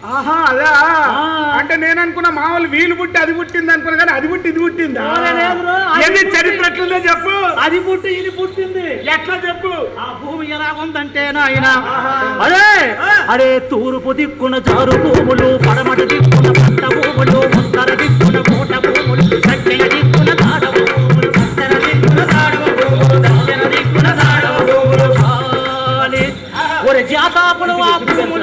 ఆహా అదా అంటే నేను అనుకున్నా మామూలు వీలు పుట్టి అది పుట్టింది అనుకున్నా కానీ అది పుట్టి ఇది పుట్టిందా ఎన్ని చరిత్ర ఎట్లుందో చెప్పు. అది పుట్టి ఇది పుట్టింది ఎట్లా చెప్పు. ఆ భూమి ఎలా ఉందంటే నాయన అదే అరే తూర్పు దిక్కున జారు భూములు, పడమట దిక్కున పంట భూములు, ఉత్తర దిక్కున కోట భూములు, దక్షిణ దిక్కున దాడవ భూములు, ఉత్తర దిక్కున దాడవ భూములు, దక్షిణ దిక్కున దాడవ భూములు. ఒరే జాతాపులు ఆ భూములు